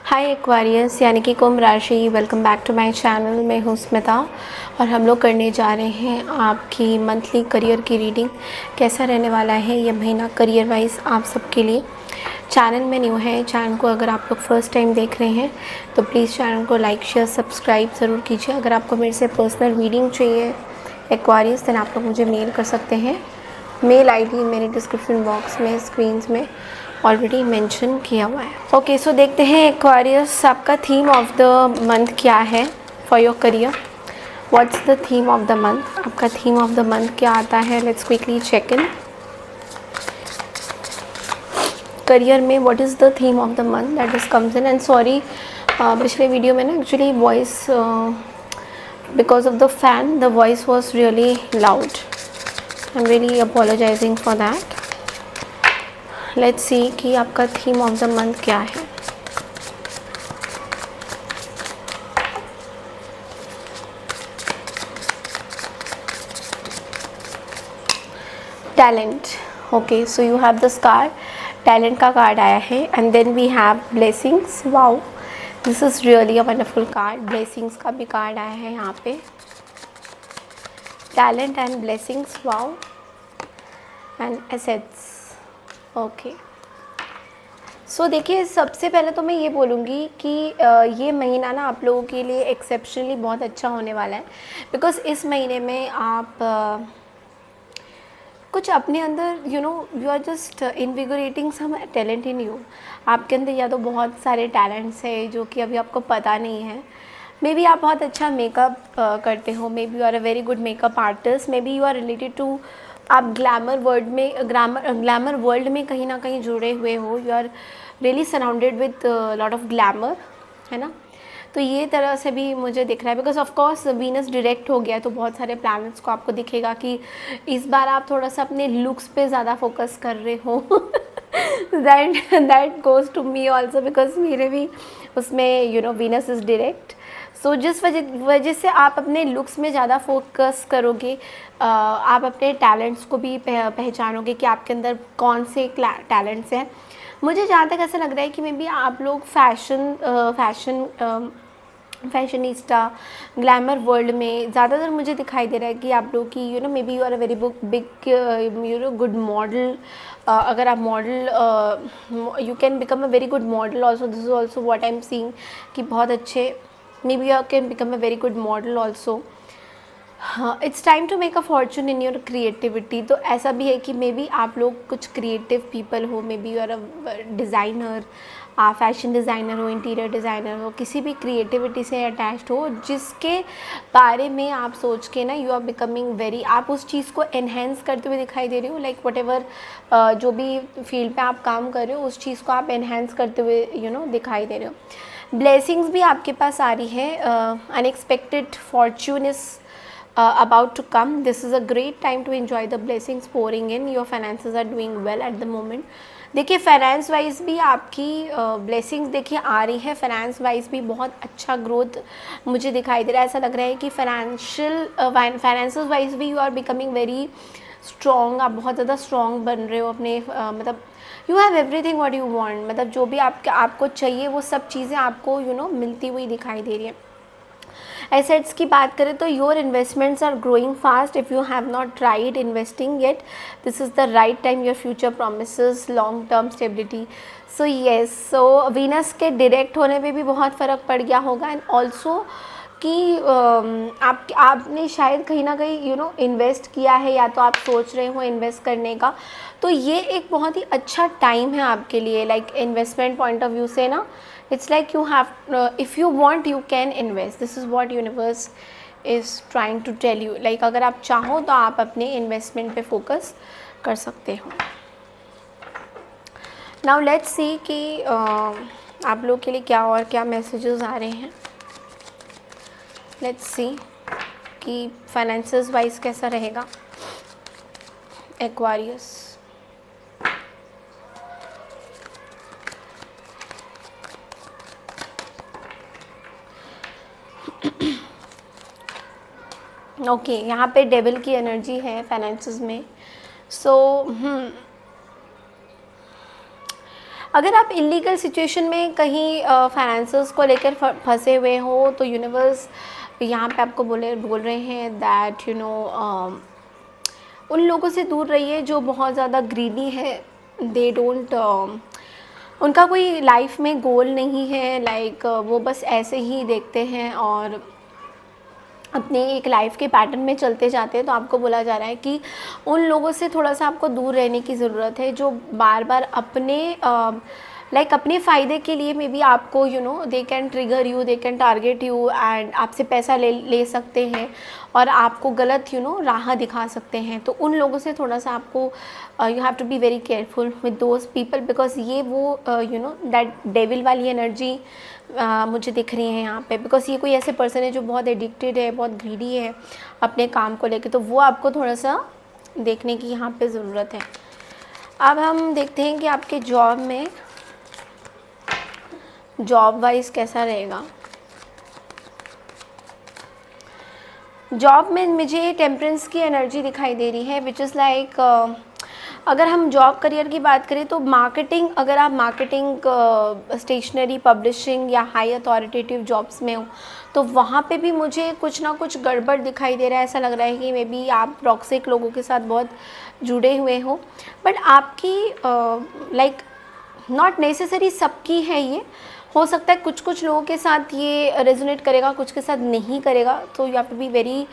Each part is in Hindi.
हाय एक्वारियस यानी कि कुंभ राशि, welcome back to my channel. मैं हूँ स्मिता और हम लोग करने जा रहे हैं आपकी मंथली करियर की रीडिंग। कैसा रहने वाला है ये महीना करियर वाइज आप सबके लिए। चैनल में न्यू है, चैनल को अगर आप लोग फर्स्ट टाइम देख रहे हैं तो प्लीज़ चैनल को लाइक शेयर सब्सक्राइब ज़रूर कीजिए। अगर आपको मेरे से पर्सनल रीडिंग चाहिए एक्वारियस देन आप लोग मुझे मेल कर सकते हैं। मेल आईडी मेरे डिस्क्रिप्शन बॉक्स में स्क्रीन में ऑलरेडी मेंशन किया हुआ है। ओके, सो देखते हैं एक्वारियस आपका थीम ऑफ द मंथ क्या है for your career. What's the theme of the month? आपका थीम ऑफ द मंथ क्या आता है? Let's quickly check in. Career में what is the theme of the month that is comes in. And sorry, पिछले वीडियो में ना actually voice because of the fan the voice was really loud. I am really apologising for that. Let's see कि आपका थीम ऑफ द मंथ क्या है। Talent. Okay, so you have the scar, talent का कार्ड आया है। And then we have blessings. Wow, this is really a wonderful card. Blessings का भी कार्ड आया है यहाँ पे। Talent and blessings, wow, and assets. Okay, so देखिए, सबसे पहले तो मैं ये बोलूँगी कि ये महीना ना आप लोगों के लिए एक्सेप्शनली बहुत अच्छा होने वाला है। बिकॉज़ इस महीने में आप कुछ अपने अंदर you are just invigorating some talent in you. आपके अंदर या तो बहुत सारे टैलेंट्स हैं जो कि अभी आपको पता नहीं है। मे बी आप बहुत अच्छा मेकअप करते हो, maybe you are a very good makeup artist, maybe you are related to, आप ग्लैमर वर्ल्ड में कहीं ना कहीं जुड़े हुए हो। You are really surrounded with lot of glamour, है ना। तो ये तरह से भी मुझे दिख रहा है because of course Venus direct हो गया तो बहुत सारे प्लैनेट्स को आपको दिखेगा कि इस बार आप थोड़ा सा अपने लुक्स पे ज़्यादा फोकस कर रहे हो। That goes to me also because मेरे भी उसमें वीनस इज़ डायरेक्ट। सो जिस वजह से आप अपने लुक्स में ज़्यादा फोकस करोगे, आप अपने टैलेंट्स को भी पहचानोगे कि आपके अंदर कौन से टैलेंट्स हैं। मुझे जहाँ तक ऐसा लग रहा है कि मे बी आप लोग फैशनिस्टा ग्लैमर वर्ल्ड में ज़्यादातर मुझे दिखाई दे रहा है कि आप लोग की maybe you are a very big good model. अगर आप model you can become a very good model also. This is also what I am seeing कि बहुत अच्छे maybe you can become a very good model also. हाँ, it's time to make a fortune in your creativity. तो ऐसा भी है कि मे बी आप लोग कुछ क्रिएटिव पीपल हो, maybe you are a designer, आप फैशन डिज़ाइनर हो, इंटीरियर डिज़ाइनर हो, किसी भी क्रिएटिविटी से अटैच्ड हो जिसके बारे में आप सोच के ना यू आर बिकमिंग वेरी, आप उस चीज़ को एनहेंस करते हुए दिखाई दे रहे हो। लाइक वट एवर जो भी फील्ड पे आप काम कर रहे हो उस चीज़ को आप एनहेंस करते हुए दिखाई दे रहे हो। ब्लेसिंग्स भी आपके पास आ रही है। Unexpected Fortune is about to come. This is a great time to enjoy the blessings pouring in. Your finances are doing well at the moment. देखिए, फाइनेंस वाइज भी आपकी ब्लेसिंग्स देखिए आ रही है। फाइनेंस वाइज भी बहुत अच्छा ग्रोथ मुझे दिखाई दे रहा है। ऐसा लग रहा है कि फाइनेंस वाइज भी you are becoming very strong. आप बहुत ज़्यादा स्ट्रॉन्ग बन रहे हो अपने मतलब you have everything what you want. मतलब जो भी आपको चाहिए वो सब चीज़ें आपको मिलती हुई दिखाई दे रही है। एसेट्स की बात करें तो your investments are growing fast. If you have not tried investing yet, this is the right time. Your future promises long term stability. So yes, so Venus के डायरेक्ट होने पे भी बहुत फ़र्क पड़ गया होगा। एंड ऑल्सो कि आपने शायद कहीं ना कहीं इन्वेस्ट किया है या तो आप सोच रहे हो इन्वेस्ट करने का। तो ये एक बहुत ही अच्छा टाइम है आपके लिए। Like investment point of view से ना, it's like you have if you want you can invest. This is what universe is trying to tell you. like अगर आप चाहो तो आप अपने इन्वेस्टमेंट पे फोकस कर सकते हो। नाउ लेट्स सी कि आप लोग के लिए क्या और क्या मैसेजेस आ रहे हैं। लेट्स सी कि फाइनेंसेस वाइज कैसा रहेगा एक्वारियस। ओके, यहाँ पे डेविल की एनर्जी है फाइनेंसेस में। सो अगर आप इलीगल सिचुएशन में कहीं फाइनेंसेस को लेकर फंसे हुए हो तो यूनिवर्स यहाँ पे आपको बोल रहे हैं दैट उन लोगों से दूर रहिए जो बहुत ज़्यादा ग्रीडी है। दे डोंट उनका कोई लाइफ में गोल नहीं है, लाइक वो बस ऐसे ही देखते हैं और अपने एक लाइफ के पैटर्न में चलते जाते हैं। तो आपको बोला जा रहा है कि उन लोगों से थोड़ा सा आपको दूर रहने की ज़रूरत है जो बार बार अपने अपने फ़ायदे के लिए मे बी आपको they can trigger you, they can target you and आपसे पैसा ले सकते हैं और आपको गलत राह दिखा सकते हैं। तो उन लोगों से थोड़ा सा आपको you have to be very careful with those people, because ये वो दैट डेविल वाली एनर्जी मुझे दिख रही है यहाँ पे। बिकॉज ये कोई ऐसे पर्सन है जो बहुत एडिक्टेड है, बहुत ग्रीडी है अपने काम को लेके, तो वो आपको थोड़ा सा देखने की यहाँ पे ज़रूरत है। अब हम देखते हैं कि आपके जॉब वाइज कैसा रहेगा। जॉब में मुझे टेम्परेंस की एनर्जी दिखाई दे रही है, विच इज़ लाइक अगर हम जॉब करियर की बात करें तो मार्केटिंग, अगर आप मार्केटिंग, स्टेशनरी, पब्लिशिंग या हाई अथॉरिटेटिव जॉब्स में हो तो वहाँ पे भी मुझे कुछ ना कुछ गड़बड़ दिखाई दे रहा है। ऐसा लग रहा है कि मे बी आप टॉक्सिक लोगों के साथ बहुत जुड़े हुए हो, बट आपकी लाइक नॉट नेसेसरी सबकी है ये, हो सकता है कुछ कुछ लोगों के साथ ये रेजोनेट करेगा, कुछ के साथ नहीं करेगा। तो you have to be very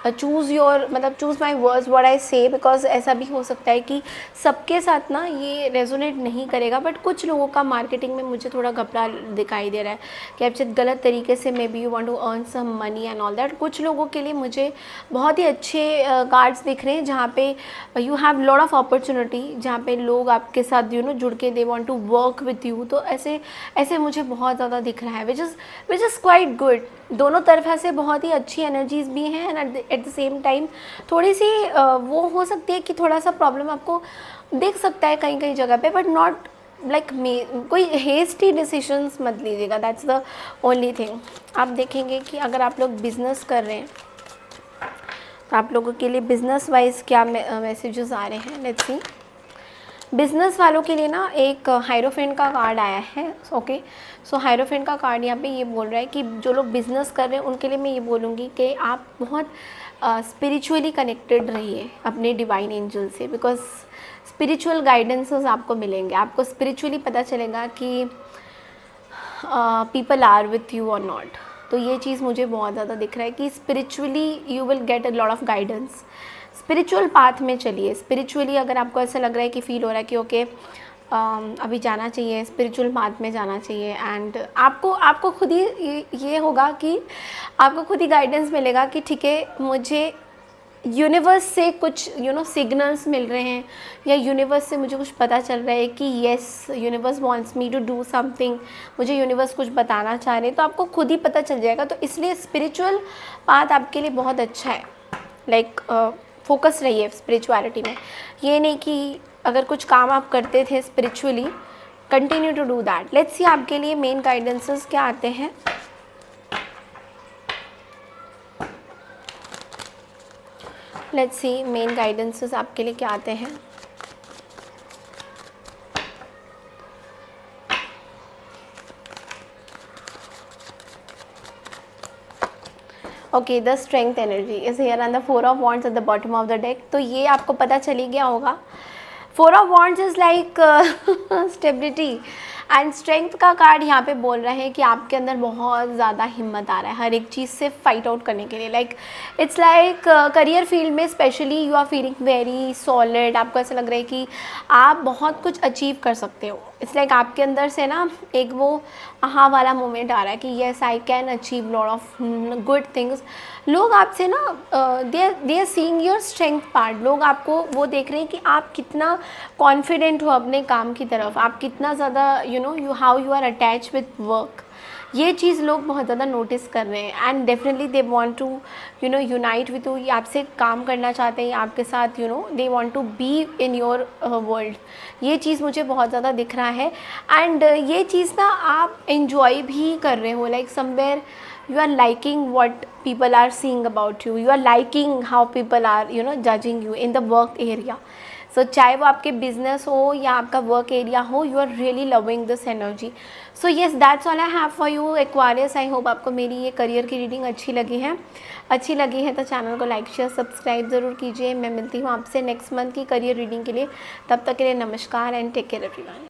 choose my words what I say, because ऐसा भी हो सकता है कि सबके साथ ना ये रेजोनेट नहीं करेगा, बट कुछ लोगों का मार्केटिंग में मुझे थोड़ा घपला दिखाई दे रहा है कि आप शायद गलत तरीके से maybe you want to earn some money and all that. कुछ लोगों के लिए मुझे बहुत ही अच्छे कार्ड्स दिख रहे हैं जहाँ पे you have lot of opportunity, जहाँ पे लोग आपके साथ जुड़ के they want to work with you. तो ऐसे मुझे बहुत ज़्यादा दिख रहा है, विच इज़ क्वाइट गुड। दोनों तरफ से बहुत ही अच्छी एनर्जीज़ भी हैं and at the same time थोड़ी सी वो हो सकती है कि थोड़ा सा प्रॉब्लम आपको दिख सकता है कहीं कहीं जगह पे, बट नॉट लाइक कोई हेस्टी डिसीजंस मत लीजिएगा, दैट्स द ओनली थिंग। आप देखेंगे कि अगर आप लोग बिज़नेस कर रहे हैं तो आप लोगों के लिए बिज़नेस वाइज क्या मैसेजेस आ रहे हैं, लेट्स सी। बिज़नेस वालों के लिए ना एक हायरोफेंट का कार्ड आया है। ओके, सो हायरोफेंट का कार्ड यहाँ पे ये बोल रहा है कि जो लोग बिज़नेस कर रहे हैं उनके लिए मैं ये बोलूँगी कि आप बहुत स्पिरिचुअली कनेक्टेड रहिए अपने डिवाइन एंजल से, बिकॉज स्पिरिचुअल गाइडेंसेस आपको मिलेंगे। आपको स्पिरिचुअली पता चलेगा कि पीपल आर विथ यू और नॉट। तो ये चीज़ मुझे बहुत ज़्यादा दिख रहा है कि spiritually you will get a lot of guidance. Spiritual path में चलिए। स्पिरिचुअली अगर आपको ऐसा लग रहा है कि फ़ील हो रहा है कि ओके अभी जाना चाहिए, स्पिरिचुअल पाथ में जाना चाहिए, एंड आपको खुद ही ये होगा कि आपको खुद ही गाइडेंस मिलेगा कि ठीक है, मुझे यूनिवर्स से कुछ सिग्नल्स मिल रहे हैं या यूनिवर्स से मुझे कुछ पता चल रहा है कि yes universe wants me to do something, मुझे यूनिवर्स कुछ बताना चाह रहे हैं, तो आपको खुद ही पता चल जाएगा। तो इसलिए स्पिरिचुअल पाथ आपके लिए बहुत अच्छा है। लाइक फोकस रहिए स्पिरिचुअलिटी में। ये नहीं कि अगर कुछ काम आप करते थे spiritually, continue to do that. Let's see आपके लिए मेन गाइडेंसेस क्या आते हैं। लेट्स सी मेन गाइडेंसेस आपके लिए क्या आते हैं। Okay, the strength energy is here and the 4 of wands at the bottom of the deck. तो ये आपको पता चल ही गया होगा, 4 of wands is like stability and strength का कार्ड यहाँ पे बोल रहा है कि आपके अंदर बहुत ज़्यादा हिम्मत आ रहा है हर एक चीज़ से फाइट आउट करने के लिए। Like it's like career field में specially you are feeling very solid. आपको ऐसा लग रहा है कि आप बहुत कुछ अचीव कर सकते हो। इट्स लाइक आपके अंदर से ना एक वो हाँ वाला मोमेंट आ रहा है कि yes I can achieve lot of good things. लोग आपसे ना they are seeing your strength part. लोग आपको वो देख रहे हैं कि आप कितना कॉन्फिडेंट हो अपने काम की तरफ, आप कितना ज़्यादा how you are attach with work. ये चीज़ लोग बहुत ज़्यादा नोटिस कर रहे हैं and definitely they want to unite with you. आपसे काम करना चाहते हैं आपके साथ, they want to be in your world. ये चीज़ मुझे बहुत ज़्यादा दिख रहा है एंड ये चीज़ ना आप एंजॉय भी कर रहे हो। Like somewhere you are liking what people are seeing about you, you are liking how people are judging you in the work area. So चाहे वो आपके बिजनेस हो या आपका वर्क एरिया हो, you are really loving this energy. So yes, that's all I have for you Aquarius. I hope आपको मेरी ये करियर की रीडिंग अच्छी लगी है तो चैनल को लाइक शेयर सब्सक्राइब ज़रूर कीजिए. मैं मिलती हूँ आपसे नेक्स्ट मंथ की करियर रीडिंग के लिए. तब तक के लिए नमस्कार एंड टेक केयर एवरीवन.